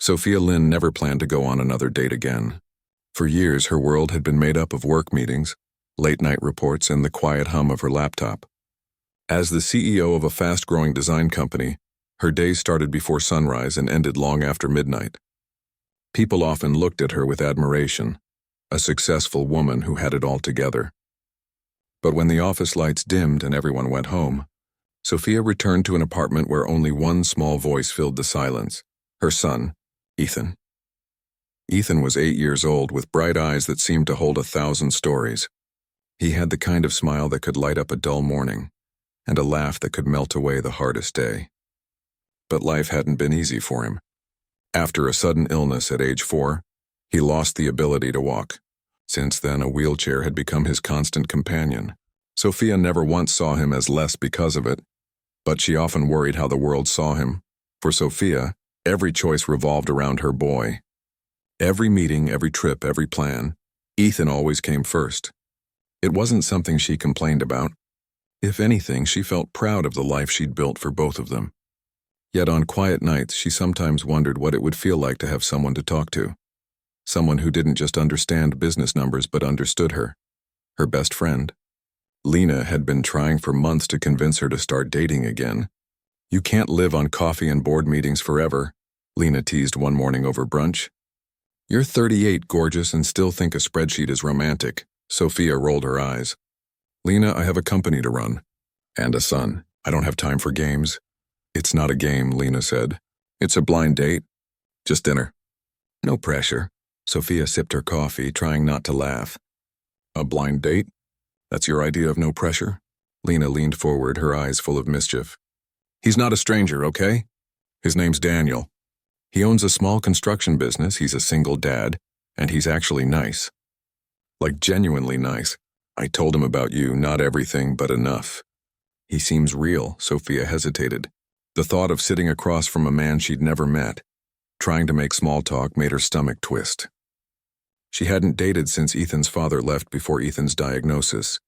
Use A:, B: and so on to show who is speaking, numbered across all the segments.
A: Sophia Lynn never planned to go on another date again. For years, her world had been made up of work meetings, late-night reports, and the quiet hum of her laptop. As the CEO of a fast-growing design company, her days started before sunrise and ended long after midnight. People often looked at her with admiration, a successful woman who had it all together. But when the office lights dimmed and everyone went home, Sophia returned to an apartment where only one small voice filled the silence: her son, Ethan. Ethan was 8 years old with bright eyes that seemed to hold 1,000 stories. He had the kind of smile that could light up a dull morning, and a laugh that could melt away the hardest day. But life hadn't been easy for him. After a sudden illness at age 4, he lost the ability to walk. Since then, a wheelchair had become his constant companion. Sophia never once saw him as less because of it, but she often worried how the world saw him. For Sophia, every choice revolved around her boy. Every meeting, every trip, every plan, Ethan always came first. It wasn't something she complained about. If anything, she felt proud of the life she'd built for both of them. Yet on quiet nights, she sometimes wondered what it would feel like to have someone to talk to. Someone who didn't just understand business numbers but understood her. Her best friend. Lena had been trying for months to convince her to start dating again. "You can't live on coffee and board meetings forever," Lena teased one morning over brunch. "You're 38, gorgeous, and still think a spreadsheet is romantic." Sophia rolled her eyes. "Lena, I have a company to run. And a son. I don't have time for games." "It's not a game," Lena said. "It's a blind date. Just dinner." "No pressure." Sophia sipped her coffee, trying not to laugh. "A blind date? That's your idea of no pressure?" Lena leaned forward, her eyes full of mischief. "He's not a stranger, okay? His name's Daniel. He owns a small construction business, he's a single dad, and he's actually nice. Like genuinely nice. I told him about you, not everything, but enough. He seems real." Sophia hesitated. The thought of sitting across from a man she'd never met, trying to make small talk, made her stomach twist. She hadn't dated since Ethan's father left before Ethan's diagnosis.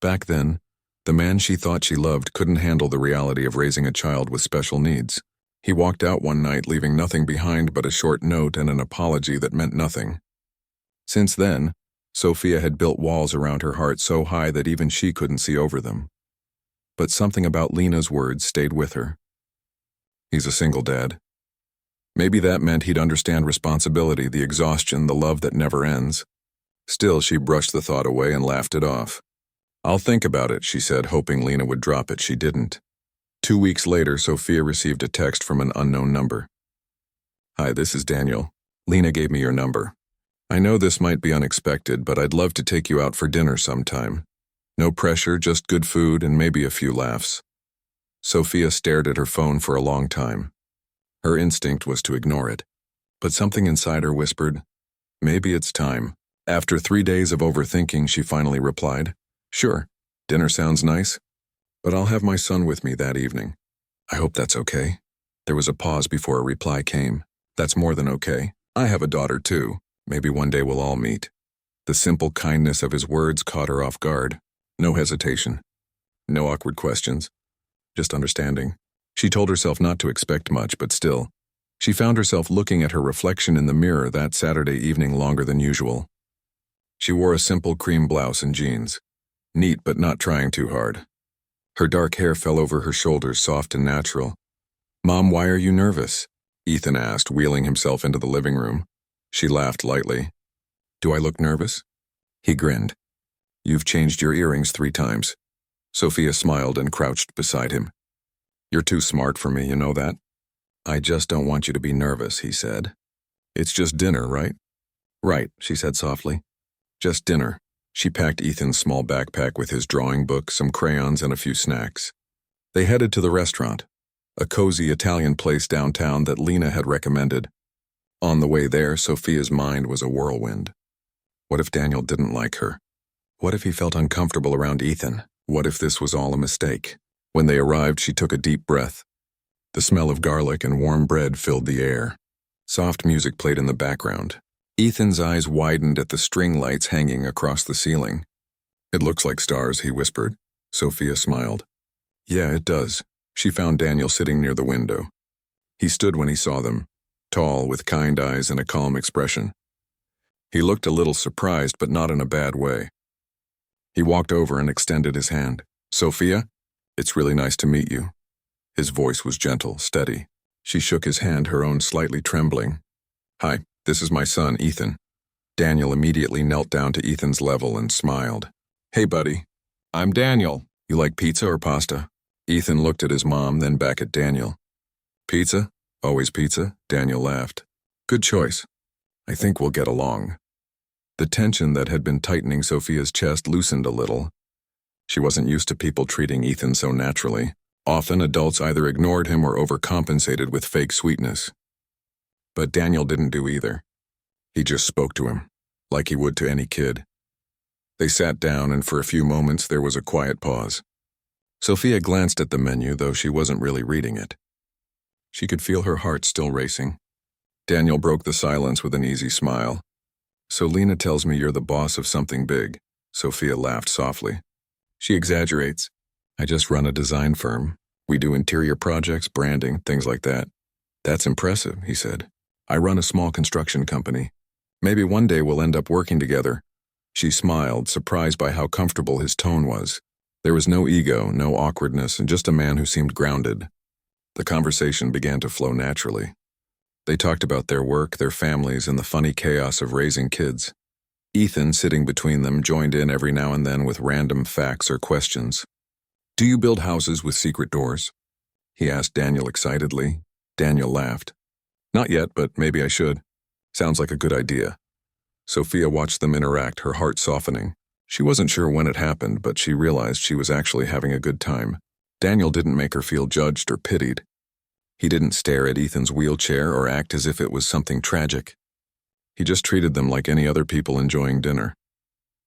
A: Back then, the man she thought she loved couldn't handle the reality of raising a child with special needs. He walked out one night, leaving nothing behind but a short note and an apology that meant nothing. Since then, Sophia had built walls around her heart so high that even she couldn't see over them. But something about Lena's words stayed with her. He's a single dad. Maybe that meant he'd understand responsibility, the exhaustion, the love that never ends. Still, she brushed the thought away and laughed it off. "I'll think about it," she said, hoping Lena would drop it. She didn't. 2 weeks later, Sophia received a text from an unknown number. "Hi, this is Daniel. Lena gave me your number. I know this might be unexpected, but I'd love to take you out for dinner sometime. No pressure, just good food and maybe a few laughs." Sophia stared at her phone for a long time. Her instinct was to ignore it, but something inside her whispered, "Maybe it's time." After 3 days of overthinking, she finally replied, "Sure, dinner sounds nice, but I'll have my son with me that evening. I hope that's okay." There was a pause before a reply came. "That's more than okay. I have a daughter too. Maybe one day we'll all meet." The simple kindness of his words caught her off guard. No hesitation. No awkward questions. Just understanding. She told herself not to expect much, but still. She found herself looking at her reflection in the mirror that Saturday evening longer than usual. She wore a simple cream blouse and jeans. Neat but not trying too hard. Her dark hair fell over her shoulders, soft and natural. "Mom, why are you nervous?" Ethan asked, wheeling himself into the living room. She laughed lightly. "Do I look nervous?" He grinned. "You've changed your earrings 3 times. Sophia smiled and crouched beside him. "You're too smart for me, you know that?" "I just don't want you to be nervous," he said. "It's just dinner, right?" "Right," she said softly. "Just dinner." She packed Ethan's small backpack with his drawing book, some crayons, and a few snacks. They headed to the restaurant, a cozy Italian place downtown that Lena had recommended. On the way there, Sophia's mind was a whirlwind. What if Daniel didn't like her? What if he felt uncomfortable around Ethan? What if this was all a mistake? When they arrived, she took a deep breath. The smell of garlic and warm bread filled the air. Soft music played in the background. Ethan's eyes widened at the string lights hanging across the ceiling. "It looks like stars," he whispered. Sophia smiled. "Yeah, it does." She found Daniel sitting near the window. He stood when he saw them, tall, with kind eyes and a calm expression. He looked a little surprised, but not in a bad way. He walked over and extended his hand. "Sophia, it's really nice to meet you." His voice was gentle, steady. She shook his hand, her own slightly trembling. "Hi, this is my son, Ethan." Daniel immediately knelt down to Ethan's level and smiled. "Hey, buddy. I'm Daniel. You like pizza or pasta?" Ethan looked at his mom, then back at Daniel. "Pizza? Always pizza?" Daniel laughed. "Good choice. I think we'll get along." The tension that had been tightening Sophia's chest loosened a little. She wasn't used to people treating Ethan so naturally. Often, adults either ignored him or overcompensated with fake sweetness. But Daniel didn't do either. He just spoke to him, like he would to any kid. They sat down, and for a few moments there was a quiet pause. Sophia glanced at the menu, though she wasn't really reading it. She could feel her heart still racing. Daniel broke the silence with an easy smile. "So Lena tells me you're the boss of something big." Sophia laughed softly. "She exaggerates. I just run a design firm. We do interior projects, branding, things like that." "That's impressive," he said. "I run a small construction company. Maybe one day we'll end up working together." She smiled, surprised by how comfortable his tone was. There was no ego, no awkwardness, and just a man who seemed grounded. The conversation began to flow naturally. They talked about their work, their families, and the funny chaos of raising kids. Ethan, sitting between them, joined in every now and then with random facts or questions. "Do you build houses with secret doors?" he asked Daniel excitedly. Daniel laughed. "Not yet, but maybe I should. Sounds like a good idea." Sophia watched them interact, her heart softening. She wasn't sure when it happened, but she realized she was actually having a good time. Daniel didn't make her feel judged or pitied. He didn't stare at Ethan's wheelchair or act as if it was something tragic. He just treated them like any other people enjoying dinner.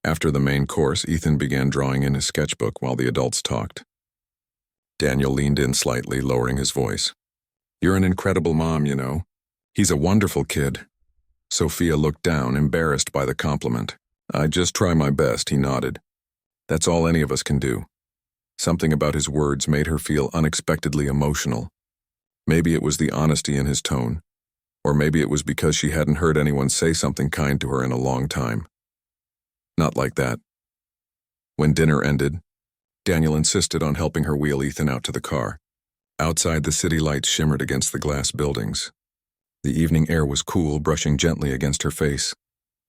A: After the main course, Ethan began drawing in his sketchbook while the adults talked. Daniel leaned in slightly, lowering his voice. "You're an incredible mom, you know. He's a wonderful kid." Sophia looked down, embarrassed by the compliment. "I just try my best," he nodded. "That's all any of us can do." Something about his words made her feel unexpectedly emotional. Maybe it was the honesty in his tone, or maybe it was because she hadn't heard anyone say something kind to her in a long time. Not like that. When dinner ended, Daniel insisted on helping her wheel Ethan out to the car. Outside, the city lights shimmered against the glass buildings. The evening air was cool, brushing gently against her face.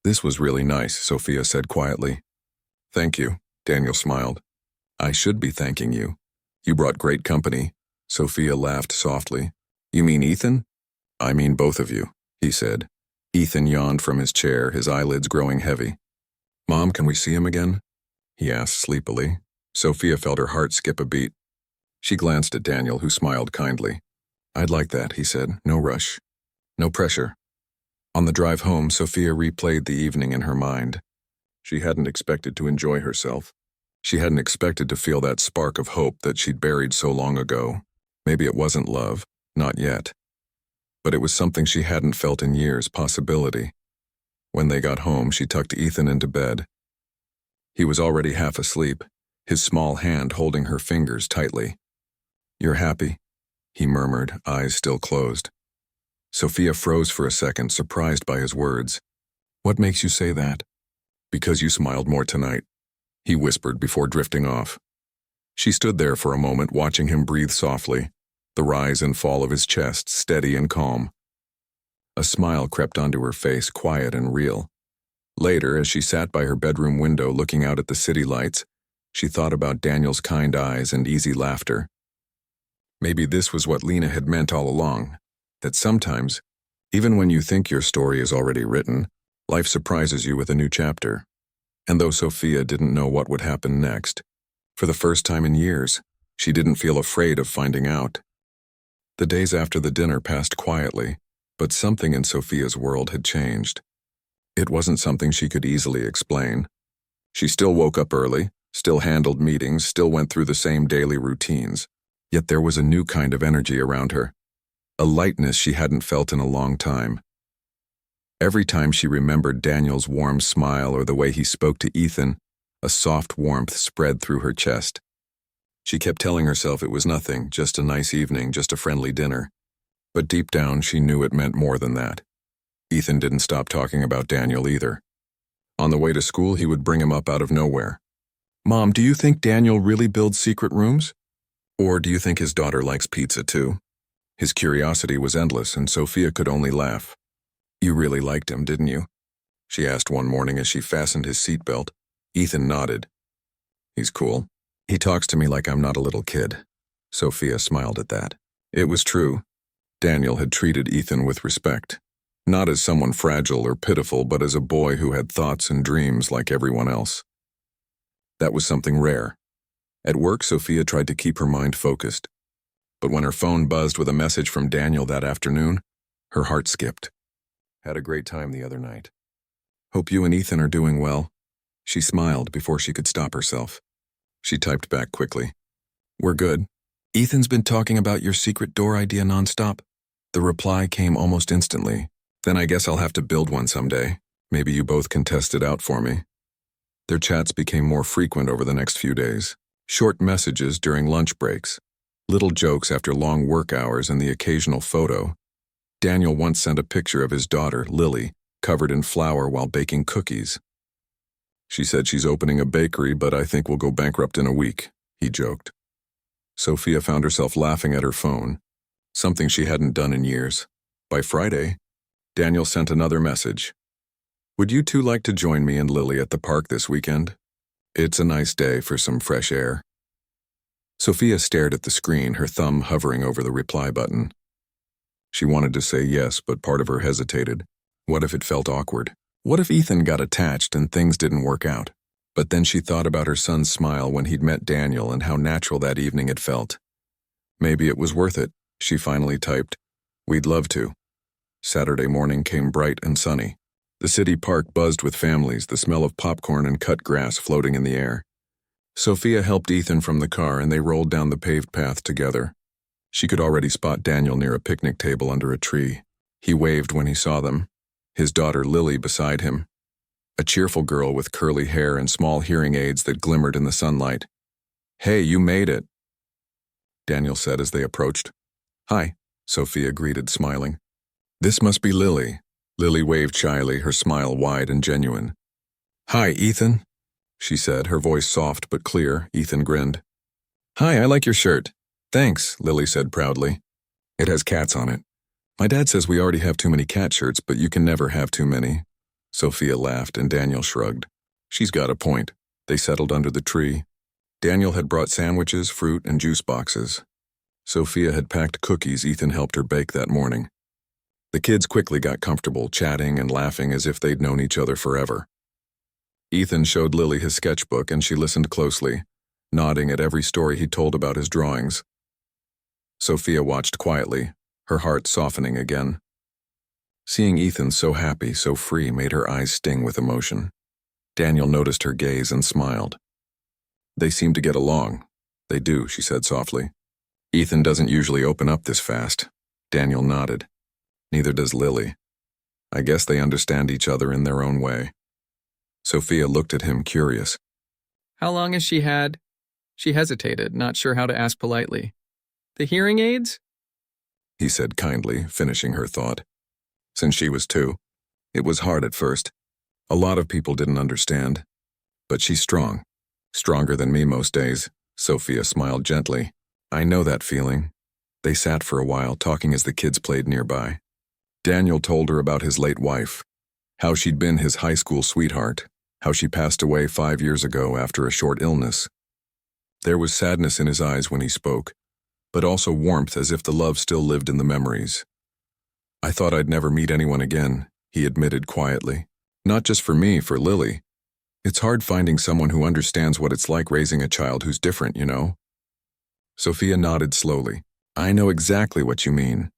A: "This was really nice," Sophia said quietly. "Thank you," Daniel smiled. "I should be thanking you. You brought great company." Sophia laughed softly. "You mean Ethan?" "I mean both of you," he said. Ethan yawned from his chair, his eyelids growing heavy. "Mom, can we see him again?" he asked sleepily. Sophia felt her heart skip a beat. She glanced at Daniel, who smiled kindly. "I'd like that," he said. "No rush. No pressure." On the drive home, Sophia replayed the evening in her mind. She hadn't expected to enjoy herself. She hadn't expected to feel that spark of hope that she'd buried so long ago. Maybe it wasn't love, not yet. But it was something she hadn't felt in years, possibility. When they got home, she tucked Ethan into bed. He was already half asleep, his small hand holding her fingers tightly. "You're happy?" he murmured, eyes still closed. Sophia froze for a second, surprised by his words. "What makes you say that?" "Because you smiled more tonight," he whispered before drifting off. She stood there for a moment, watching him breathe softly, the rise and fall of his chest steady and calm. A smile crept onto her face, quiet and real. Later, as she sat by her bedroom window looking out at the city lights, she thought about Daniel's kind eyes and easy laughter. Maybe this was what Lena had meant all along, that sometimes, even when you think your story is already written, life surprises you with a new chapter. And though Sophia didn't know what would happen next, for the first time in years, she didn't feel afraid of finding out. The days after the dinner passed quietly, but something in Sophia's world had changed. It wasn't something she could easily explain. She still woke up early, still handled meetings, still went through the same daily routines. Yet there was a new kind of energy around her, a lightness she hadn't felt in a long time. Every time she remembered Daniel's warm smile or the way he spoke to Ethan, a soft warmth spread through her chest. She kept telling herself it was nothing, just a nice evening, just a friendly dinner. But deep down, she knew it meant more than that. Ethan didn't stop talking about Daniel either. On the way to school, he would bring him up out of nowhere. "Mom, do you think Daniel really builds secret rooms? Or do you think his daughter likes pizza too?" His curiosity was endless, and Sophia could only laugh. "You really liked him, didn't you?" she asked one morning as she fastened his seatbelt. Ethan nodded. "He's cool. He talks to me like I'm not a little kid." Sophia smiled at that. It was true. Daniel had treated Ethan with respect. Not as someone fragile or pitiful, but as a boy who had thoughts and dreams like everyone else. That was something rare. At work, Sophia tried to keep her mind focused. But when her phone buzzed with a message from Daniel that afternoon, her heart skipped. "Had a great time the other night. Hope you and Ethan are doing well." She smiled before she could stop herself. She typed back quickly. "We're good. Ethan's been talking about your secret door idea nonstop." The reply came almost instantly. "Then I guess I'll have to build one someday. Maybe you both can test it out for me." Their chats became more frequent over the next few days. Short messages during lunch breaks, little jokes after long work hours, and the occasional photo. Daniel once sent a picture of his daughter, Lily, covered in flour while baking cookies. "She said she's opening a bakery, but I think we'll go bankrupt in a week," he joked. Sophia found herself laughing at her phone, something she hadn't done in years. By Friday, Daniel sent another message. "Would you two like to join me and Lily at the park this weekend? It's a nice day for some fresh air." Sophia stared at the screen, her thumb hovering over the reply button. She wanted to say yes, but part of her hesitated. What if it felt awkward? What if Ethan got attached and things didn't work out? But then she thought about her son's smile when he'd met Daniel and how natural that evening had felt. Maybe it was worth it. She finally typed, "We'd love to." Saturday morning came bright and sunny. The city park buzzed with families, the smell of popcorn and cut grass floating in the air. Sophia helped Ethan from the car and they rolled down the paved path together. She could already spot Daniel near a picnic table under a tree. He waved when he saw them, his daughter Lily beside him, a cheerful girl with curly hair and small hearing aids that glimmered in the sunlight. "Hey, you made it," Daniel said as they approached. "Hi," Sophia greeted, smiling. "This must be Lily." Lily waved shyly, her smile wide and genuine. "Hi, Ethan," she said, her voice soft but clear. Ethan grinned. "Hi, I like your shirt." "Thanks," Lily said proudly. "It has cats on it. My dad says we already have too many cat shirts, but you can never have too many." Sophia laughed and Daniel shrugged. She's got a point. They settled under the tree. Daniel had brought sandwiches, fruit, and juice boxes. Sophia had packed cookies Ethan helped her bake that morning. The kids quickly got comfortable, chatting and laughing as if they'd known each other forever. Ethan showed Lily his sketchbook and she listened closely, nodding at every story he told about his drawings. Sophia watched quietly, her heart softening again. Seeing Ethan so happy, so free, made her eyes sting with emotion. Daniel noticed her gaze and smiled. "They seem to get along." "They do," she said softly. "Ethan doesn't usually open up this fast." Daniel nodded. "Neither does Lily. I guess they understand each other in their own way." Sophia looked at him, curious.
B: "How long has she had?" She hesitated, not sure how to ask politely. "The hearing aids?"
A: he said kindly, finishing her thought. "Since she was 2. It was hard at first. A lot of people didn't understand. But she's strong. Stronger than me most days." Sophia smiled gently. "I know that feeling." They sat for a while, talking as the kids played nearby. Daniel told her about his late wife, how she'd been his high school sweetheart, how she passed away 5 years ago after a short illness. There was sadness in his eyes when he spoke, but also warmth as if the love still lived in the memories. "I thought I'd never meet anyone again," he admitted quietly. "Not just for me, for Lily. It's hard finding someone who understands what it's like raising a child who's different, you know?" Sophia nodded slowly. "I know exactly what you mean."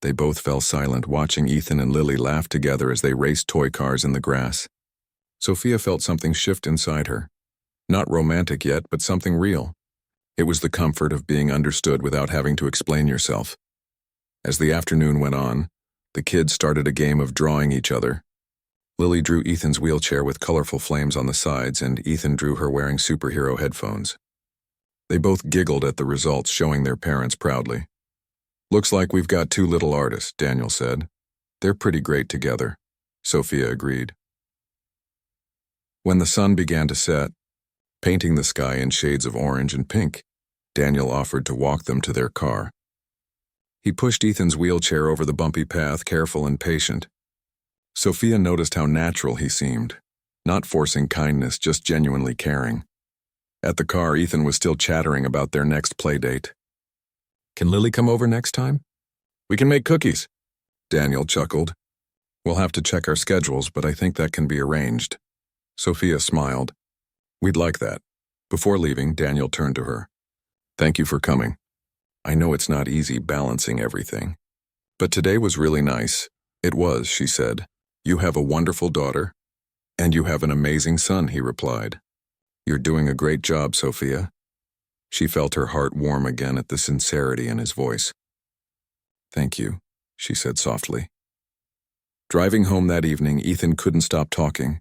A: They both fell silent, watching Ethan and Lily laugh together as they raced toy cars in the grass. Sophia felt something shift inside her. Not romantic yet, but something real. It was the comfort of being understood without having to explain yourself. As the afternoon went on, the kids started a game of drawing each other. Lily drew Ethan's wheelchair with colorful flames on the sides, and Ethan drew her wearing superhero headphones. They both giggled at the results, showing their parents proudly. Looks like we've got two little artists, Daniel said. They're pretty great together, Sophia agreed. When the sun began to set, painting the sky in shades of orange and pink, Daniel offered to walk them to their car. He pushed Ethan's wheelchair over the bumpy path, careful and patient. Sophia noticed how natural he seemed, not forcing kindness, just genuinely caring. At the car, Ethan was still chattering about their next play date. Can Lily come over next time? We can make cookies, Daniel chuckled. We'll have to check our schedules, but I think that can be arranged. Sophia smiled. We'd like that. Before leaving, Daniel turned to her. Thank you for coming. I know it's not easy balancing everything. But today was really nice. It was, she said. You have a wonderful daughter. And you have an amazing son, he replied. You're doing a great job, Sophia. She felt her heart warm again at the sincerity in his voice. Thank you, she said softly. Driving home that evening, Ethan couldn't stop talking.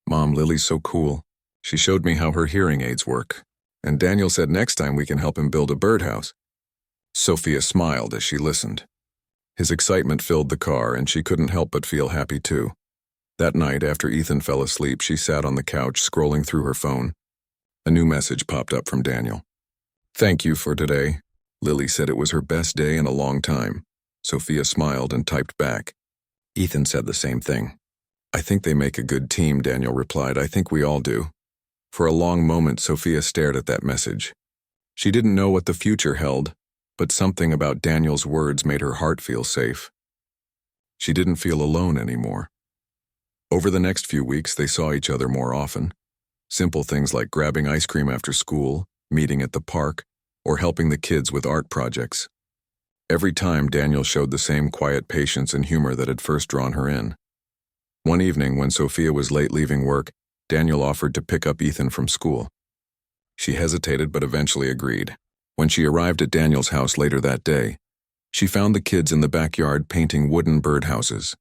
A: Mom, Lily's so cool. She showed me how her hearing aids work. And Daniel said next time we can help him build a birdhouse. Sophia smiled as she listened. His excitement filled the car, and she couldn't help but feel happy too. That night, after Ethan fell asleep, she sat on the couch scrolling through her phone. A new message popped up from Daniel. Thank you for today. Lily said it was her best day in a long time. Sophia smiled and typed back. Ethan said the same thing. I think they make a good team, Daniel replied. I think we all do. For a long moment, Sophia stared at that message. She didn't know what the future held, but something about Daniel's words made her heart feel safe. She didn't feel alone anymore. Over the next few weeks, they saw each other more often. Simple things like grabbing ice cream after school, meeting at the park, or helping the kids with art projects. Every time, Daniel showed the same quiet patience and humor that had first drawn her in. One evening, when Sophia was late leaving work, Daniel offered to pick up Ethan from school. She hesitated but eventually agreed. When she arrived at Daniel's house later that day, she found the kids in the backyard painting wooden birdhouses.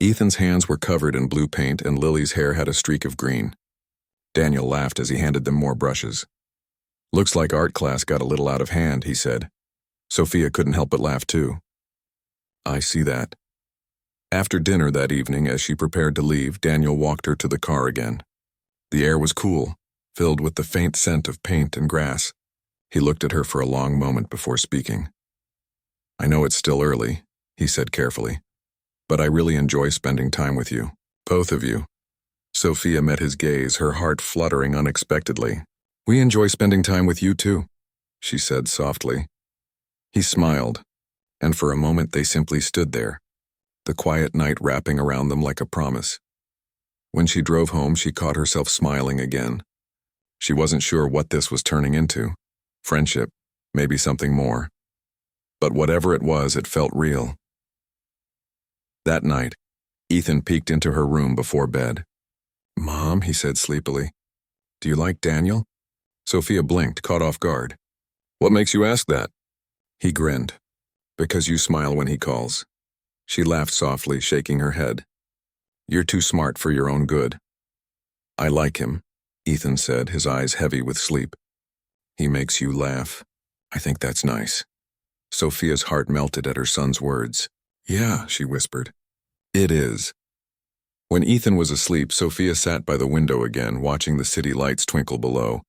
A: Ethan's hands were covered in blue paint and Lily's hair had a streak of green. Daniel laughed as he handed them more brushes. Looks like art class got a little out of hand, he said. Sophia couldn't help but laugh too. I see that. After dinner that evening, as she prepared to leave, Daniel walked her to the car again. The air was cool, filled with the faint scent of paint and grass. He looked at her for a long moment before speaking. I know it's still early, he said carefully, but I really enjoy spending time with you, both of you. Sophia met his gaze, her heart fluttering unexpectedly. We enjoy spending time with you too, she said softly. He smiled, and for a moment they simply stood there, the quiet night wrapping around them like a promise. When she drove home, she caught herself smiling again. She wasn't sure what this was turning into. Friendship, maybe something more. But whatever it was, it felt real. That night, Ethan peeked into her room before bed. Mom, he said sleepily, do you like Daniel? Sophia blinked, caught off guard. What makes you ask that? He grinned. Because you smile when he calls. She laughed softly, shaking her head. You're too smart for your own good. I like him, Ethan said, his eyes heavy with sleep. He makes you laugh. I think that's nice. Sophia's heart melted at her son's words. Yeah, she whispered. It is. When Ethan was asleep, Sophia sat by the window again, watching the city lights twinkle below.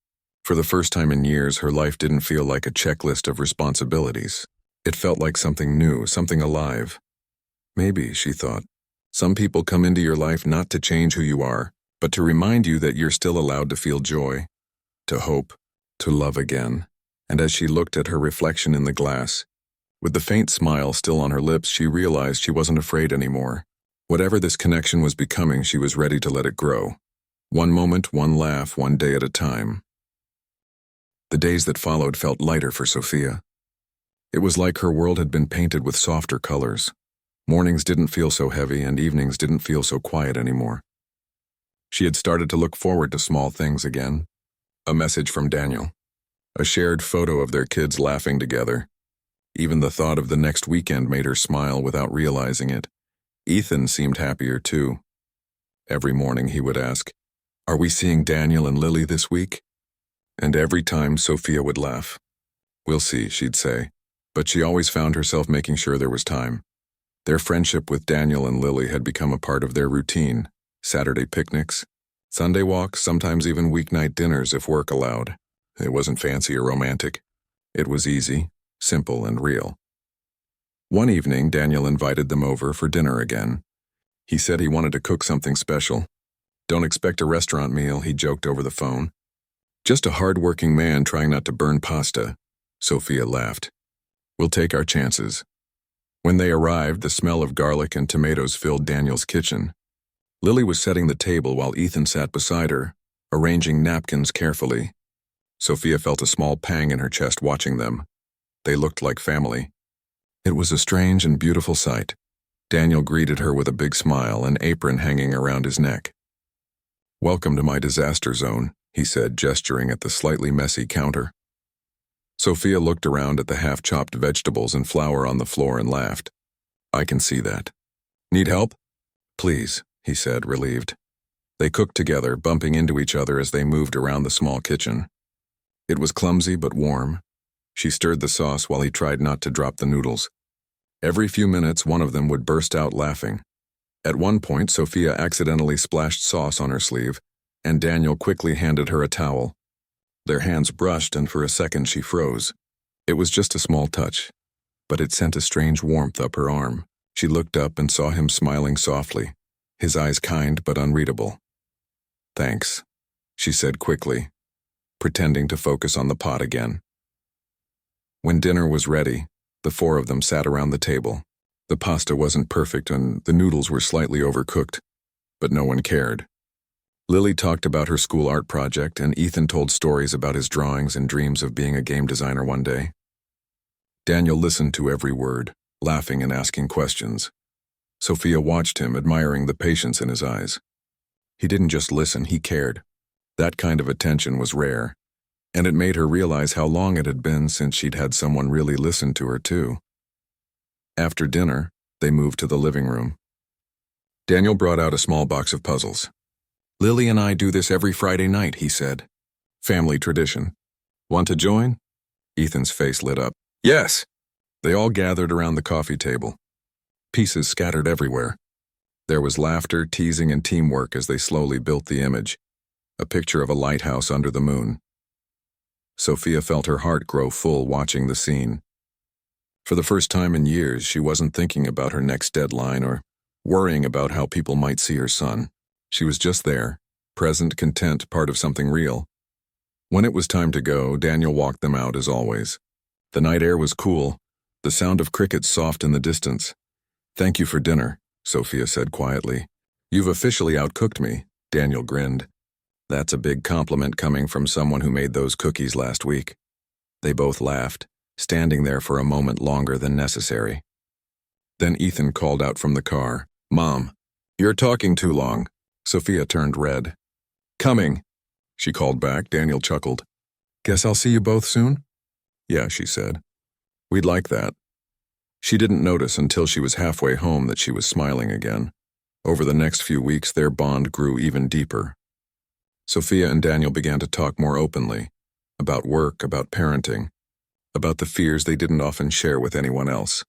A: For the first time in years, her life didn't feel like a checklist of responsibilities. It felt like something new, something alive. Maybe, she thought, some people come into your life not to change who you are, but to remind you that you're still allowed to feel joy, to hope, to love again. And as she looked at her reflection in the glass, with the faint smile still on her lips, she realized she wasn't afraid anymore. Whatever this connection was becoming, she was ready to let it grow. One moment, one laugh, one day at a time. The days that followed felt lighter for Sophia. It was like her world had been painted with softer colors. Mornings didn't feel so heavy and evenings didn't feel so quiet anymore. She had started to look forward to small things again. A message from Daniel. A shared photo of their kids laughing together. Even the thought of the next weekend made her smile without realizing it. Ethan seemed happier too. Every morning he would ask, "Are we seeing Daniel and Lily this week?" And every time Sophia would laugh. "We'll see," she'd say. but she always found herself making sure there was time. Their friendship with Daniel and Lily had become a part of their routine: Saturday picnics, Sunday walks, sometimes even weeknight dinners if work allowed. It wasn't fancy or romantic. It was easy, simple, and real. One evening, Daniel invited them over for dinner again. He said he wanted to cook something special. "Don't expect a restaurant meal," he joked over the phone. "Just a hard-working man trying not to burn pasta." Sophia laughed. "We'll take our chances." When they arrived, the smell of garlic and tomatoes filled Daniel's kitchen. Lily was setting the table while Ethan sat beside her, arranging napkins carefully. Sophia felt a small pang in her chest watching them. They looked like family. It was a strange and beautiful sight. Daniel greeted her with a big smile, an apron hanging around his neck. "Welcome to my disaster zone," he said, gesturing at the slightly messy counter. Sophia looked around at the half-chopped vegetables and flour on the floor and laughed. "I can see that. Need help?" "Please," he said, relieved. They cooked together, bumping into each other as they moved around the small kitchen. It was clumsy but warm. She stirred the sauce while he tried not to drop the noodles. Every few minutes, one of them would burst out laughing. At one point, Sophia accidentally splashed sauce on her sleeve, and Daniel quickly handed her a towel. Their hands brushed, and for a second she froze. It was just a small touch, but it sent a strange warmth up her arm. She looked up and saw him smiling softly, his eyes kind but unreadable. "Thanks," she said quickly, pretending to focus on the pot again. When dinner was ready, the four of them sat around the table. The pasta wasn't perfect and the noodles were slightly overcooked, but no one cared. Lily talked about her school art project, and Ethan told stories about his drawings and dreams of being a game designer one day. Daniel listened to every word, laughing and asking questions. Sophia watched him, admiring the patience in his eyes. He didn't just listen, he cared. That kind of attention was rare, and it made her realize how long it had been since she'd had someone really listen to her too. After dinner, they moved to the living room. Daniel brought out a small box of puzzles. "Lily and I do this every Friday night," he said. "Family tradition. Want to join?" Ethan's face lit up. "Yes!" They all gathered around the coffee table. Pieces scattered everywhere. There was laughter, teasing, and teamwork as they slowly built the image, a picture of a lighthouse under the moon. Sophia felt her heart grow full watching the scene. For the first time in years, she wasn't thinking about her next deadline or worrying about how people might see her son. She was just there, present, content, part of something real. When it was time to go, Daniel walked them out as always. The night air was cool, the sound of crickets soft in the distance. "Thank you for dinner," Sophia said quietly. "You've officially outcooked me," Daniel grinned. "That's a big compliment coming from someone who made those cookies last week." They both laughed, standing there for a moment longer than necessary. Then Ethan called out from the car, "Mom, you're talking too long." Sophia turned red. "Coming," she called back. Daniel chuckled. "Guess I'll see you both soon?" "Yeah," she said. "We'd like that." She didn't notice until she was halfway home that she was smiling again. Over the next few weeks, their bond grew even deeper. Sophia and Daniel began to talk more openly, about work, about parenting, about the fears they didn't often share with anyone else.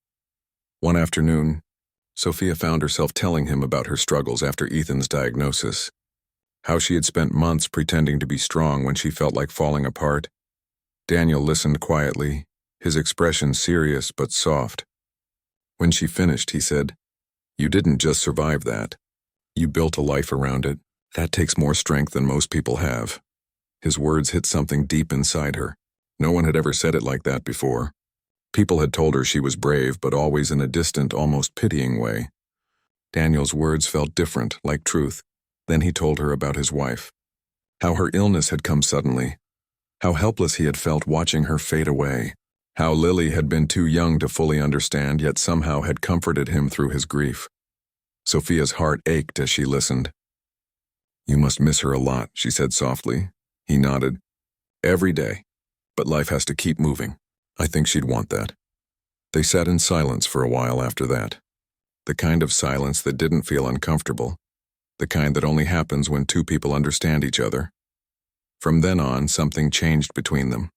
A: One afternoon, Sophia found herself telling him about her struggles after Ethan's diagnosis, how she had spent months pretending to be strong when she felt like falling apart. Daniel listened quietly, his expression serious but soft. When she finished, he said, "You didn't just survive that. You built a life around it. That takes more strength than most people have." His words hit something deep inside her. No one had ever said it like that before. People had told her she was brave, but always in a distant, almost pitying way. Daniel's words felt different, like truth. Then he told her about his wife, how her illness had come suddenly, how helpless he had felt watching her fade away, how Lily had been too young to fully understand, yet somehow had comforted him through his grief. Sophia's heart ached as she listened. "You must miss her a lot," she said softly. He nodded. "Every day. But life has to keep moving. I think she'd want that." They sat in silence for a while after that. The kind of silence that didn't feel uncomfortable. The kind that only happens when two people understand each other. From then on, something changed between them.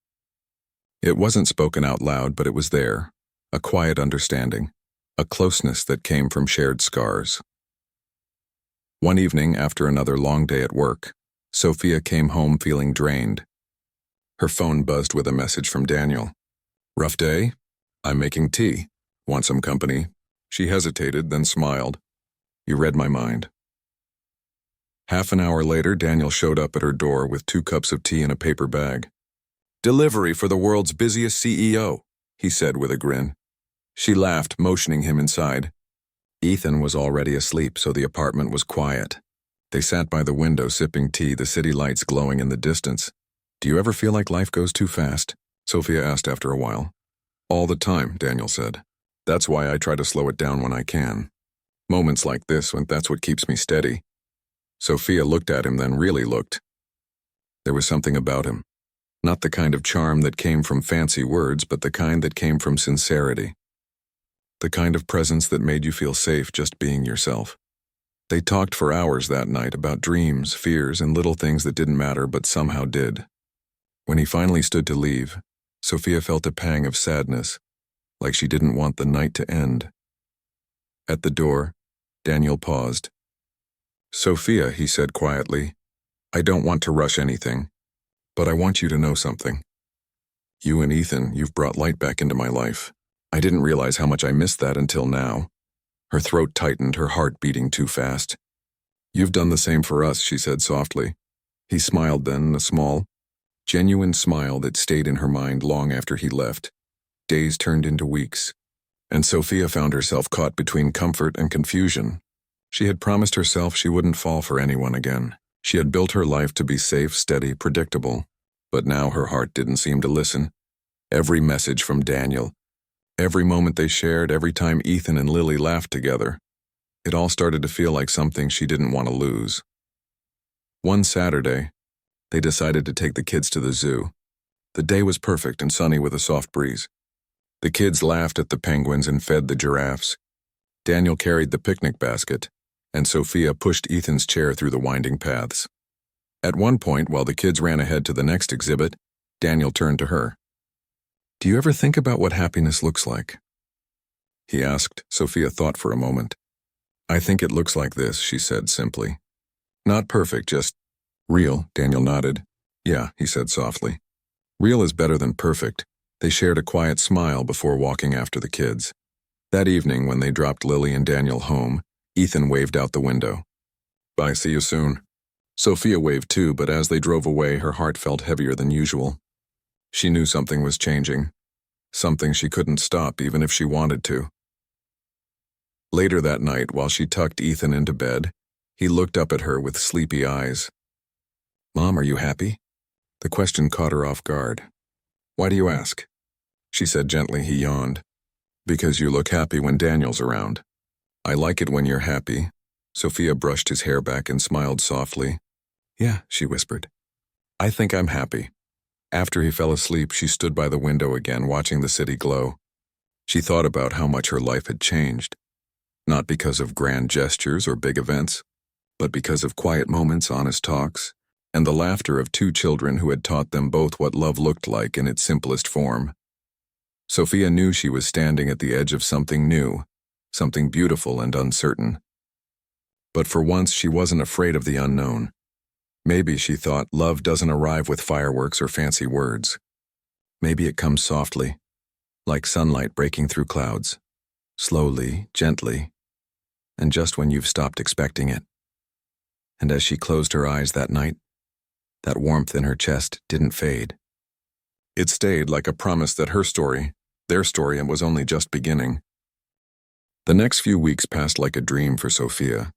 A: It wasn't spoken out loud, but it was there, a quiet understanding, a closeness that came from shared scars. One evening, after another long day at work, Sophia came home feeling drained. Her phone buzzed with a message from Daniel. "Rough day? I'm making tea. Want some company?" She hesitated, then smiled. "You read my mind." Half an hour later, Daniel showed up at her door with 2 cups of tea in a paper bag. "Delivery for the world's busiest CEO," he said with a grin. She laughed, motioning him inside. Ethan was already asleep, so the apartment was quiet. They sat by the window sipping tea, the city lights glowing in the distance. "Do you ever feel like life goes too fast?" Sophia asked after a while. "All the time," Daniel said. "That's why I try to slow it down when I can. Moments like this, when that's what keeps me steady." Sophia looked at him, then really looked. There was something about him. Not the kind of charm that came from fancy words, but the kind that came from sincerity. The kind of presence that made you feel safe just being yourself. They talked for hours that night about dreams, fears, and little things that didn't matter but somehow did. When he finally stood to leave, Sophia felt a pang of sadness, like she didn't want the night to end. At the door, Daniel paused. "Sophia," he said quietly, "I don't want to rush anything, but I want you to know something. You and Ethan, you've brought light back into my life. I didn't realize how much I missed that until now." Her throat tightened, her heart beating too fast. "You've done the same for us," she said softly. He smiled then, a small, genuine smile that stayed in her mind long after he left. Days turned into weeks, and Sophia found herself caught between comfort and confusion. She had promised herself she wouldn't fall for anyone again. She had built her life to be safe, steady, predictable. But now her heart didn't seem to listen. Every message from Daniel, every moment they shared, every time Ethan and Lily laughed together, it all started to feel like something she didn't want to lose. One Saturday, they decided to take the kids to the zoo. The day was perfect and sunny with a soft breeze. The kids laughed at the penguins and fed the giraffes. Daniel carried the picnic basket, and Sophia pushed Ethan's chair through the winding paths. At one point, while the kids ran ahead to the next exhibit, Daniel turned to her. "Do you ever think about what happiness looks like?" he asked. Sophia thought for a moment. "I think it looks like this," she said simply. "Not perfect, just real." Daniel nodded. "Yeah," he said softly. "Real is better than perfect." They shared a quiet smile before walking after the kids. That evening, when they dropped Lily and Daniel home, Ethan waved out the window. "Bye, see you soon." Sophia waved too, but as they drove away, her heart felt heavier than usual. She knew something was changing, something she couldn't stop even if she wanted to. Later that night, while she tucked Ethan into bed, he looked up at her with sleepy eyes. "Mom, are you happy?" The question caught her off guard. "Why do you ask?" she said gently. He yawned. "Because you look happy when Daniel's around." "I like it when you're happy." Sophia brushed his hair back and smiled softly. "Yeah," she whispered. "I think I'm happy." After he fell asleep, she stood by the window again, watching the city glow. She thought about how much her life had changed. Not because of grand gestures or big events, but because of quiet moments, honest talks, and the laughter of 2 children who had taught them both what love looked like in its simplest form. Sophia knew she was standing at the edge of something new, something beautiful and uncertain. But for once, she wasn't afraid of the unknown. Maybe, she thought, love doesn't arrive with fireworks or fancy words. Maybe it comes softly, like sunlight breaking through clouds, slowly, gently, and just when you've stopped expecting it. And as she closed her eyes that night, that warmth in her chest didn't fade. It stayed like a promise that her story, their story, was only just beginning. The next few weeks passed like a dream for Sophia.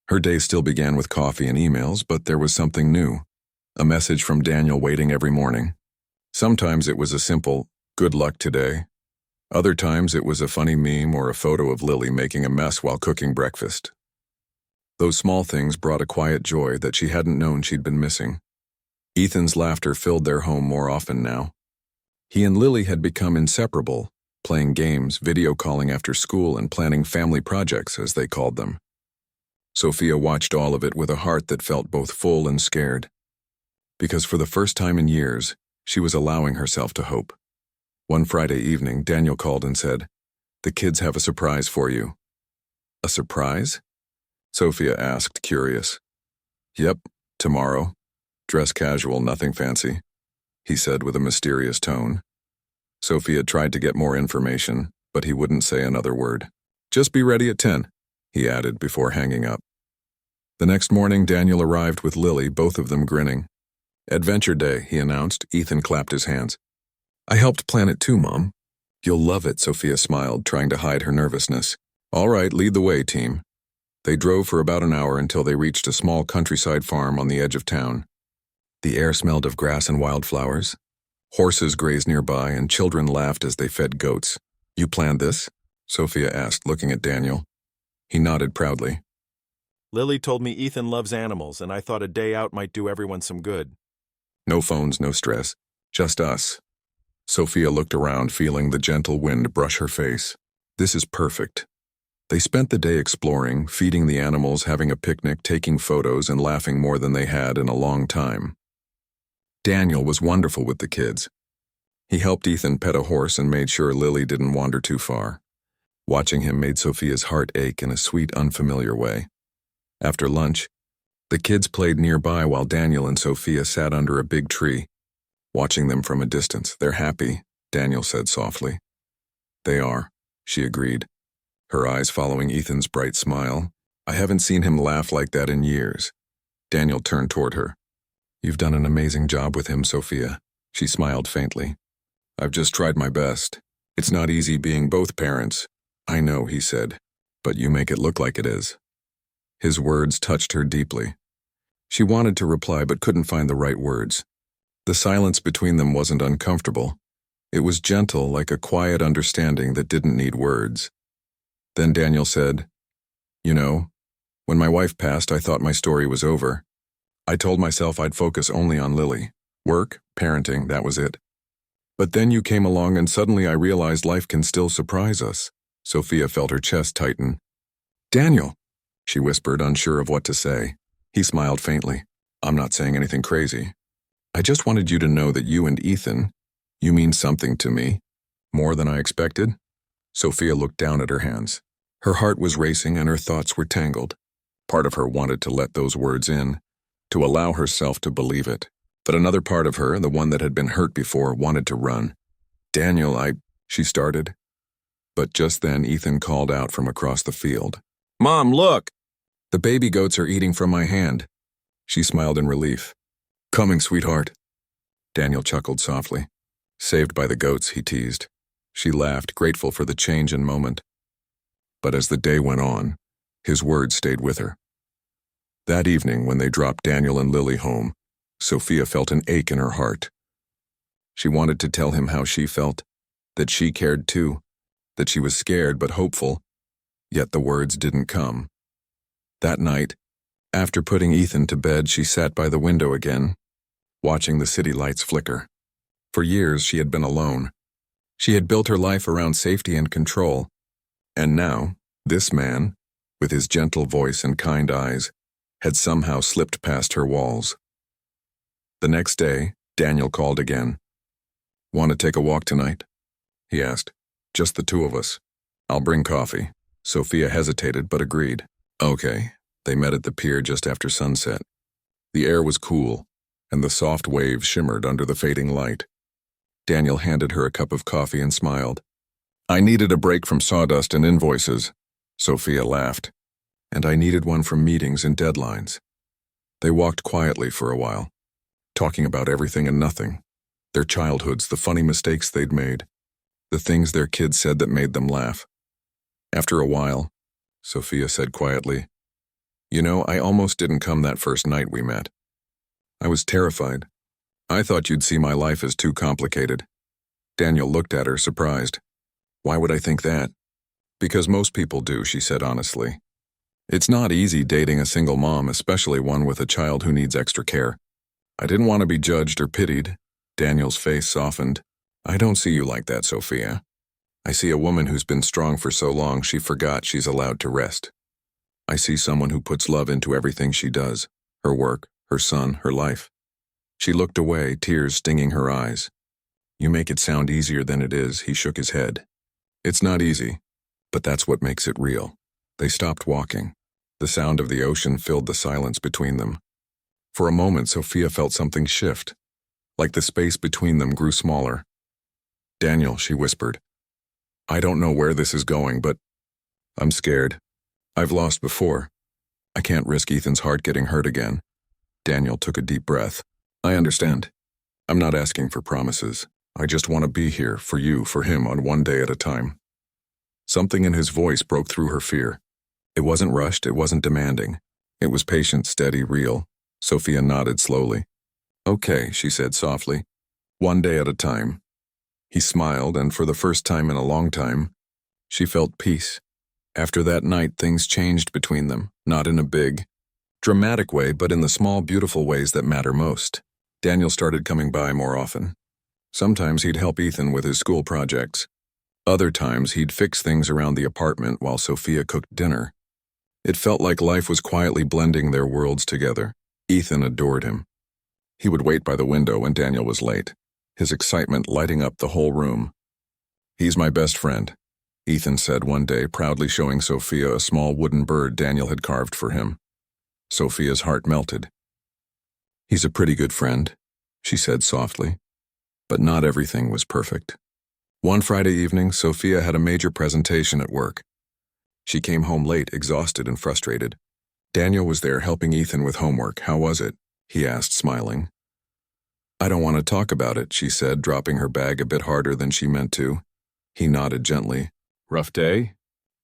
A: Her day still began with coffee and emails, but there was something new. A message from Daniel waiting every morning. Sometimes it was a simple, "Good luck today." Other times it was a funny meme or a photo of Lily making a mess while cooking breakfast. Those small things brought a quiet joy that she hadn't known she'd been missing. Ethan's laughter filled their home more often now. He and Lily had become inseparable, playing games, video calling after school, and planning family projects, as they called them. Sophia watched all of it with a heart that felt both full and scared. Because for the first time in years, she was allowing herself to hope. One Friday evening, Daniel called and said, The kids have a surprise for you." "A surprise?" Sophia asked, curious. "Yep, tomorrow. Dress casual, nothing fancy," he said with a mysterious tone. Sophia tried to get more information, but he wouldn't say another word. "Just be ready at 10, he added before hanging up. The next morning, Daniel arrived with Lily, both of them grinning. "Adventure Day," he announced. Ethan clapped his hands. "I helped plan it too, Mom." "You'll love it," Sophia smiled, trying to hide her nervousness. "All right, lead the way, team." They drove for about an hour until they reached a small countryside farm on the edge of town. The air smelled of grass and wildflowers. Horses grazed nearby, and children laughed as they fed goats. "You planned this?" Sophia asked, looking at Daniel. He nodded proudly.
C: "Lily told me Ethan loves animals, and I thought a day out might do everyone some good."
A: No phones, no stress. Just us. Sophia looked around, feeling the gentle wind brush her face. This is perfect. They spent the day exploring, feeding the animals, having a picnic, taking photos, and laughing more than they had in a long time. Daniel was wonderful with the kids. He helped Ethan pet a horse and made sure Lily didn't wander too far. Watching him made Sophia's heart ache in a sweet, unfamiliar way. After lunch, the kids played nearby while Daniel and Sophia sat under a big tree, watching them from a distance. "They're happy," Daniel said softly. "They are," she agreed, her eyes following Ethan's bright smile. "I haven't seen him laugh like that in years." Daniel turned toward her. "You've done an amazing job with him, Sophia." She smiled faintly. "I've just tried my best. It's not easy being both parents." "I know," he said, "but you make it look like it is." His words touched her deeply. She wanted to reply but couldn't find the right words. The silence between them wasn't uncomfortable. It was gentle, like a quiet understanding that didn't need words. Then Daniel said, "You know, when my wife passed, I thought my story was over. I told myself I'd focus only on Lily. Work, parenting, that was it. But then you came along and suddenly I realized life can still surprise us." Sophia felt her chest tighten. "Daniel," she whispered, unsure of what to say. He smiled faintly. "I'm not saying anything crazy. I just wanted you to know that you and Ethan, you mean something to me. More than I expected." Sophia looked down at her hands. Her heart was racing and her thoughts were tangled. Part of her wanted to let those words in, to allow herself to believe it. But another part of her, the one that had been hurt before, wanted to run. "Daniel, she started. But just then Ethan called out from across the field. "Mom, look! The baby goats are eating from my hand." She smiled in relief. "Coming, sweetheart." Daniel chuckled softly. "Saved by the goats," he teased. She laughed, grateful for the change in moment. But as the day went on, his words stayed with her. That evening, when they dropped Daniel and Lily home, Sophia felt an ache in her heart. She wanted to tell him how she felt, that she cared too, that she was scared but hopeful, yet the words didn't come. That night, after putting Ethan to bed, she sat by the window again, watching the city lights flicker. For years, she had been alone. She had built her life around safety and control. And now, this man, with his gentle voice and kind eyes, had somehow slipped past her walls. The next day, Daniel called again. "Want to take a walk tonight?" he asked. "Just the two of us. I'll bring coffee." Sophia hesitated but agreed. Okay. They met at the pier just after sunset. The air was cool, and the soft waves shimmered under the fading light. Daniel handed her a cup of coffee and smiled. "I needed a break from sawdust and invoices," Sophia laughed. "And I needed one from meetings and deadlines." They walked quietly for a while, talking about everything and nothing. Their childhoods, the funny mistakes they'd made, the things their kids said that made them laugh. After a while, Sophia said quietly, "You know, I almost didn't come that first night we met. I was terrified. I thought you'd see my life as too complicated." Daniel looked at her, surprised. "Why would I think that?" "Because most people do," she said honestly. "It's not easy dating a single mom, especially one with a child who needs extra care. I didn't want to be judged or pitied." Daniel's face softened. "I don't see you like that, Sophia. I see a woman who's been strong for so long she forgot she's allowed to rest. I see someone who puts love into everything she does, her work, her son, her life." She looked away, tears stinging her eyes. "You make it sound easier than it is," he shook his head. "It's not easy. But that's what makes it real. They stopped walking. The sound of the ocean filled the silence between them. For a moment, Sophia felt something shift, like the space between them grew smaller. "Daniel," she whispered, "I don't know where this is going, but I'm scared. I've lost before. I can't risk Ethan's heart getting hurt again." Daniel took a deep breath. "I understand. I'm not asking for promises. I just want to be here for you, for him, on one day at a time." Something in his voice broke through her fear. It wasn't rushed, it wasn't demanding. It was patient, steady, real. Sophia nodded slowly. "Okay," she said softly. "One day at a time." He smiled, and for the first time in a long time, she felt peace. After that night, things changed between them, not in a big, dramatic way, but in the small, beautiful ways that matter most. Daniel started coming by more often. Sometimes he'd help Ethan with his school projects. Other times he'd fix things around the apartment while Sophia cooked dinner. It felt like life was quietly blending their worlds together. Ethan adored him. He would wait by the window when Daniel was late, his excitement lighting up the whole room. "He's my best friend," Ethan said one day, proudly showing Sophia a small wooden bird Daniel had carved for him. Sophia's heart melted. "He's a pretty good friend," she said softly. But not everything was perfect. One Friday evening, Sophia had a major presentation at work. She came home late, exhausted and frustrated. Daniel was there helping Ethan with homework. "How was it?" he asked, smiling. "I don't want to talk about it," she said, dropping her bag a bit harder than she meant to. He nodded gently. "Rough day?"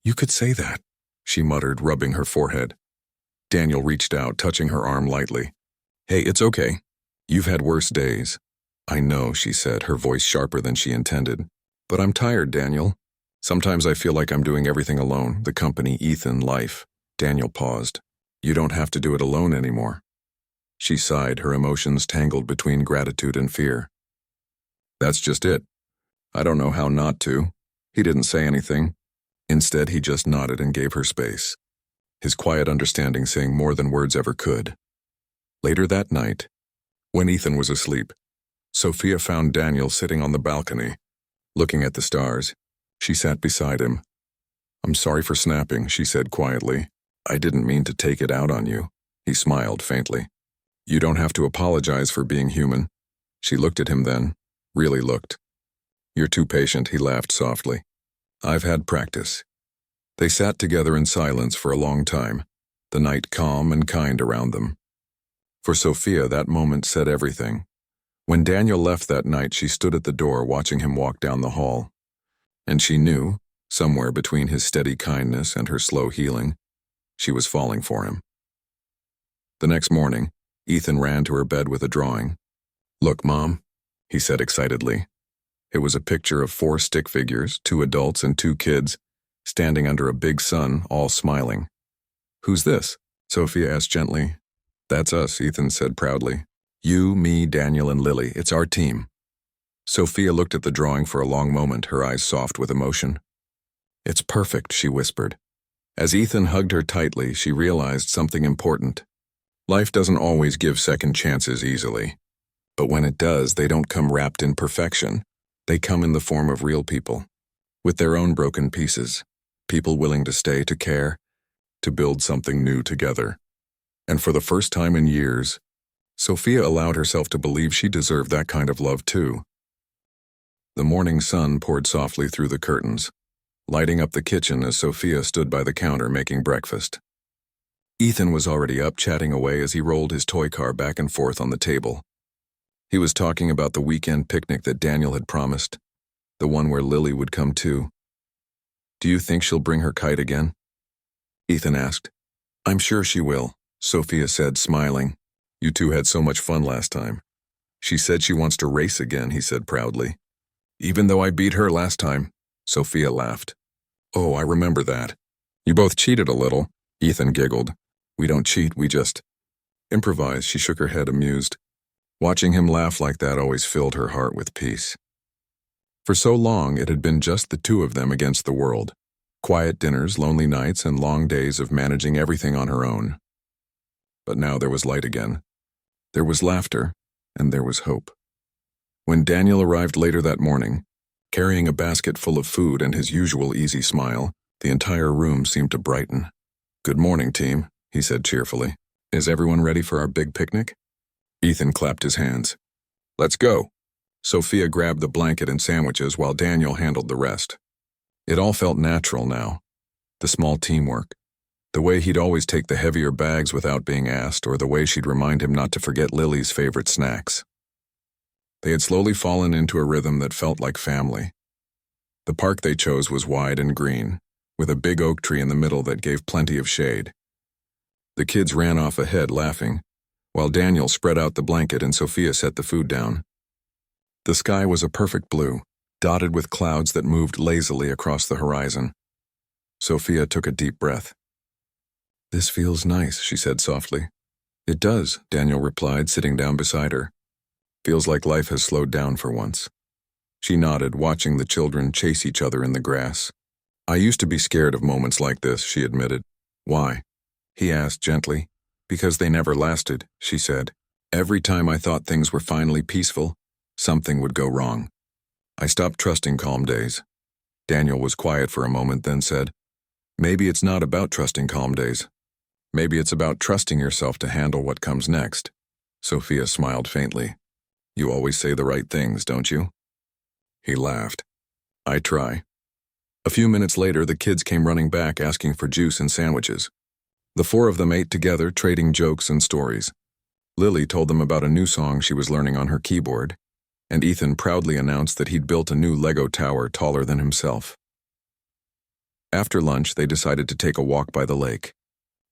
A: "You could say that," she muttered, rubbing her forehead. Daniel reached out, touching her arm lightly. "Hey, it's okay. You've had worse days." "I know," she said, her voice sharper than she intended. "But I'm tired, Daniel. Sometimes I feel like I'm doing everything alone, the company, Ethan, life." Daniel paused. "You don't have to do it alone anymore." She sighed, her emotions tangled between gratitude and fear. "That's just it. I don't know how not to." He didn't say anything. Instead, he just nodded and gave her space, his quiet understanding saying more than words ever could. Later that night, when Ethan was asleep, Sophia found Daniel sitting on the balcony, looking at the stars. She sat beside him. "I'm sorry for snapping," she said quietly. "I didn't mean to take it out on you." He smiled faintly. "You don't have to apologize for being human." She looked at him then, really looked. "You're too patient," he laughed softly. "I've had practice." They sat together in silence for a long time, the night calm and kind around them. For Sophia, that moment said everything. When Daniel left that night, she stood at the door watching him walk down the hall. And she knew, somewhere between his steady kindness and her slow healing, she was falling for him. The next morning, Ethan ran to her bed with a drawing. "Look, Mom," he said excitedly. It was a picture of 4 stick figures, 2 adults and 2 kids, standing under a big sun, all smiling. "Who's this?" Sophia asked gently. "That's us," Ethan said proudly. "You, me, Daniel, and Lily. It's our team." Sophia looked at the drawing for a long moment, her eyes soft with emotion. "It's perfect," she whispered. As Ethan hugged her tightly, she realized something important. Life doesn't always give second chances easily. But when it does, they don't come wrapped in perfection. They come in the form of real people, with their own broken pieces, people willing to stay, to care, to build something new together. And for the first time in years, Sophia allowed herself to believe she deserved that kind of love too. The morning sun poured softly through the curtains, lighting up the kitchen as Sophia stood by the counter making breakfast. Ethan was already up, chatting away as he rolled his toy car back and forth on the table. He was talking about the weekend picnic that Daniel had promised, the one where Lily would come too. "Do you think she'll bring her kite again?" Ethan asked. "I'm sure she will," Sophia said, smiling. "You two had so much fun last time." "She said she wants to race again," he said proudly. "Even though I beat her last time," Sophia laughed. "Oh, I remember that. You both cheated a little," Ethan giggled. "We don't cheat, we just improvise," she shook her head, amused. Watching him laugh like that always filled her heart with peace. For so long, it had been just the two of them against the world. Quiet dinners, lonely nights, and long days of managing everything on her own. But now there was light again. There was laughter, and there was hope. When Daniel arrived later that morning, carrying a basket full of food and his usual easy smile, The entire room seemed to brighten. "Good morning, team," he said cheerfully. "Is everyone ready for our big picnic?" Ethan clapped his hands. "Let's go." Sophia grabbed the blanket and sandwiches while Daniel handled the rest. It all felt natural now. The small teamwork. The way he'd always take the heavier bags without being asked, or the way she'd remind him not to forget Lily's favorite snacks. They had slowly fallen into a rhythm that felt like family. The park they chose was wide and green, with a big oak tree in the middle that gave plenty of shade. The kids ran off ahead laughing, while Daniel spread out the blanket and Sophia set the food down. The sky was a perfect blue, dotted with clouds that moved lazily across the horizon. Sophia took a deep breath. "This feels nice," she said softly. "It does," Daniel replied, sitting down beside her. "Feels like life has slowed down for once." She nodded, watching the children chase each other in the grass. "I used to be scared of moments like this," she admitted. "Why?" he asked gently. "Because they never lasted," she said. "Every time I thought things were finally peaceful, something would go wrong. I stopped trusting calm days." Daniel was quiet for a moment, then said, "Maybe it's not about trusting calm days. Maybe it's about trusting yourself to handle what comes next." Sophia smiled faintly. "You always say the right things, don't you?" He laughed. "I try." A few minutes later, the kids came running back asking for juice and sandwiches. The four of them ate together, trading jokes and stories. Lily told them about a new song she was learning on her keyboard, and Ethan proudly announced that he'd built a new Lego tower taller than himself. After lunch, they decided to take a walk by the lake.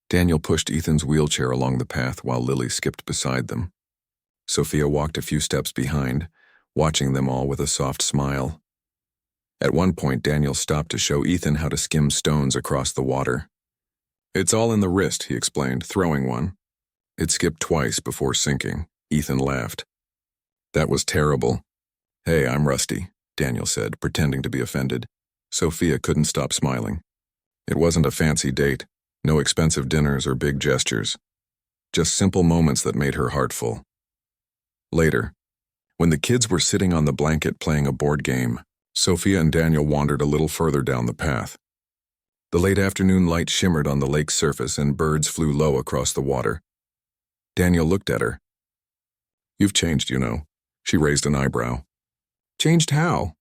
A: Daniel pushed Ethan's wheelchair along the path while Lily skipped beside them. Sophia walked a few steps behind, watching them all with a soft smile. At one point, Daniel stopped to show Ethan how to skim stones across the water. "It's all in the wrist," he explained, throwing one. It skipped twice before sinking. Ethan laughed. "That was terrible." "Hey, I'm rusty," Daniel said, pretending to be offended. Sophia couldn't stop smiling. It wasn't a fancy date, no expensive dinners or big gestures. Just simple moments that made her heart full. Later, when the kids were sitting on the blanket playing a board game, Sophia and Daniel wandered a little further down the path. The late afternoon light shimmered on the lake's surface and birds flew low across the water. Daniel looked at her. "You've changed, you know." She raised an eyebrow. "Changed how?"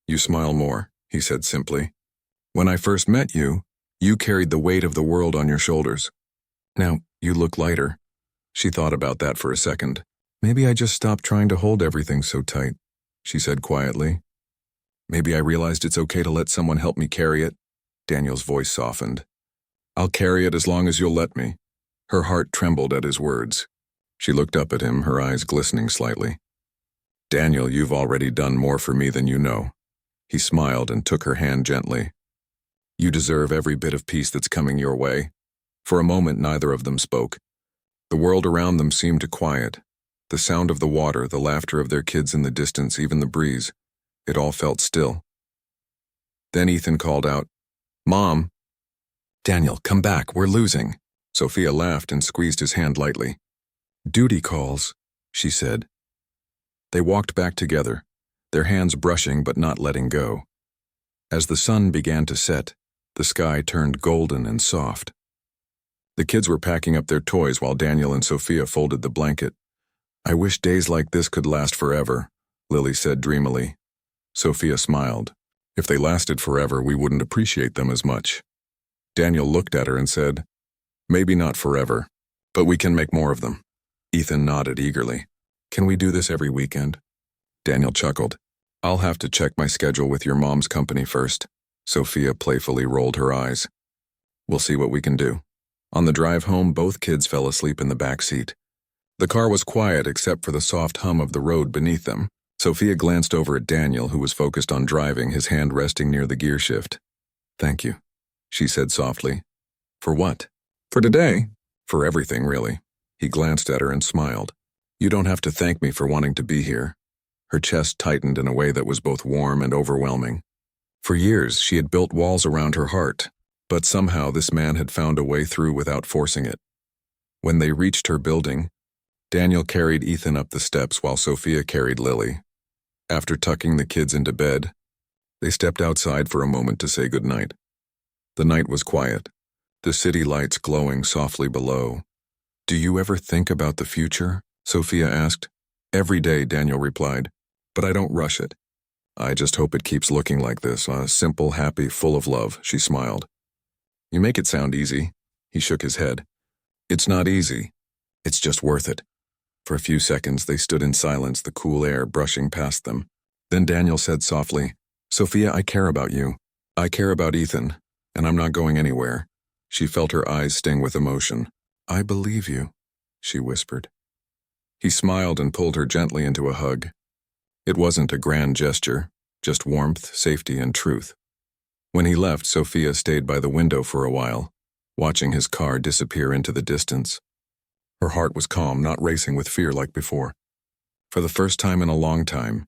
A: "You smile more," he said simply. "When I first met you, you carried the weight of the world on your shoulders. Now, you look lighter." She thought about that for a second. "Maybe I just stopped trying to hold everything so tight," she said quietly. "Maybe I realized it's okay to let someone help me carry it." Daniel's voice softened. "I'll carry it as long as you'll let me." Her heart trembled at his words. She looked up at him, her eyes glistening slightly. "Daniel, you've already done more for me than you know." He smiled and took her hand gently. "You deserve every bit of peace that's coming your way." For a moment, neither of them spoke. The world around them seemed to quiet. The sound of the water, the laughter of their kids in the distance, even the breeze. It all felt still. Then Ethan called out, "Mom!" "Daniel, come back, we're losing." Sophia laughed and squeezed his hand lightly. "Duty calls," she said. They walked back together, their hands brushing but not letting go. As the sun began to set, the sky turned golden and soft. The kids were packing up their toys while Daniel and Sophia folded the blanket. "I wish days like this could last forever," Lily said dreamily. Sophia smiled. "If they lasted forever, we wouldn't appreciate them as much." Daniel looked at her and said, "Maybe not forever, but we can make more of them." Ethan nodded eagerly. "Can we do this every weekend?" Daniel chuckled. "I'll have to check my schedule with your mom's company first." Sophia playfully rolled her eyes. "We'll see what we can do." On the drive home, both kids fell asleep in the back seat. The car was quiet except for the soft hum of the road beneath them. Sophia glanced over at Daniel, who was focused on driving, his hand resting near the gear shift. "Thank you," she said softly. "For what?" "For today." "For everything, really." He glanced at her and smiled. "You don't have to thank me for wanting to be here." Her chest tightened in a way that was both warm and overwhelming. For years, she had built walls around her heart, but somehow this man had found a way through without forcing it. When they reached her building, Daniel carried Ethan up the steps while Sophia carried Lily. After tucking the kids into bed, they stepped outside for a moment to say goodnight. The night was quiet, the city lights glowing softly below. "Do you ever think about the future?" Sophia asked. "Every day," Daniel replied, "but I don't rush it. I just hope it keeps looking like this, simple, happy, full of love," she smiled. "You make it sound easy." He shook his head. "It's not easy. It's just worth it." For a few seconds they stood in silence, the cool air brushing past them. Then Daniel said softly, "Sophia, I care about you. I care about Ethan, and I'm not going anywhere." She felt her eyes sting with emotion. "I believe you," she whispered. He smiled and pulled her gently into a hug. It wasn't a grand gesture, just warmth, safety, and truth. When he left, Sophia stayed by the window for a while, watching his car disappear into the distance. Her heart was calm, not racing with fear like before. For the first time in a long time,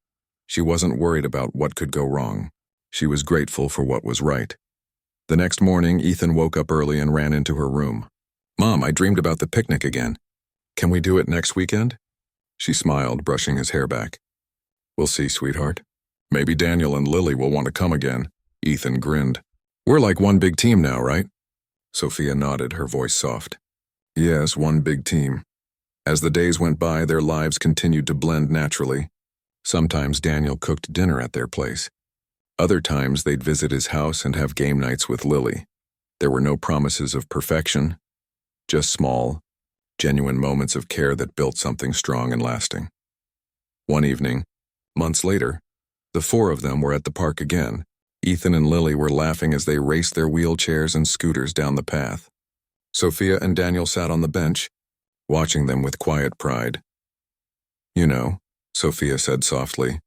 A: she wasn't worried about what could go wrong. She was grateful for what was right. The next morning, Ethan woke up early and ran into her room. "Mom, I dreamed about the picnic again. Can we do it next weekend?" She smiled, brushing his hair back. "We'll see, sweetheart. Maybe Daniel and Lily will want to come again." Ethan grinned. "We're like one big team now, right?" Sophia nodded, her voice soft. "Yes, one big team." As the days went by, their lives continued to blend naturally. Sometimes Daniel cooked dinner at their place. Other times they'd visit his house and have game nights with Lily. There were no promises of perfection, just small, genuine moments of care that built something strong and lasting. One evening, months later, the four of them were at the park again. Ethan and Lily were laughing as they raced their wheelchairs and scooters down the path. Sophia and Daniel sat on the bench, watching them with quiet pride. "You know," Sophia said softly,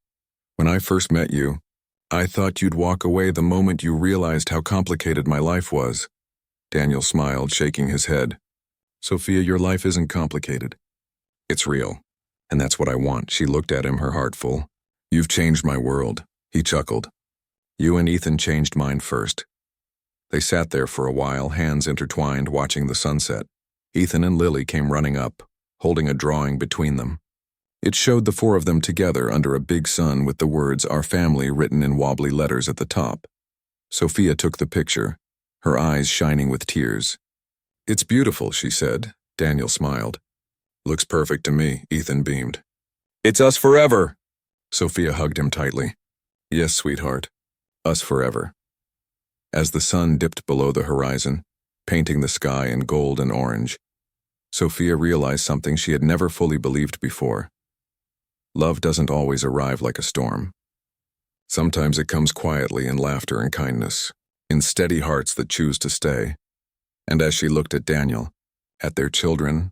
A: "when I first met you, I thought you'd walk away the moment you realized how complicated my life was." Daniel smiled, shaking his head. "Sophia, your life isn't complicated. It's real, and that's what I want." She looked at him, her heart full. "You've changed my world." He chuckled. "You and Ethan changed mine first." They sat there for a while, hands intertwined, watching the sunset. Ethan and Lily came running up, holding a drawing between them. It showed the four of them together under a big sun with the words "Our Family" written in wobbly letters at the top. Sophia took the picture, her eyes shining with tears. "It's beautiful," she said. Daniel smiled. "Looks perfect to me," Ethan beamed. "It's us forever!" Sophia hugged him tightly. "Yes, sweetheart. Us forever." As the sun dipped below the horizon, painting the sky in gold and orange, Sophia realized something she had never fully believed before. Love doesn't always arrive like a storm. Sometimes it comes quietly in laughter and kindness, in steady hearts that choose to stay. And as she looked at Daniel, at their children,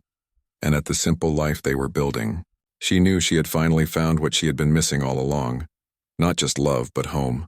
A: and at the simple life they were building, she knew she had finally found what she had been missing all along. Not just love, but home.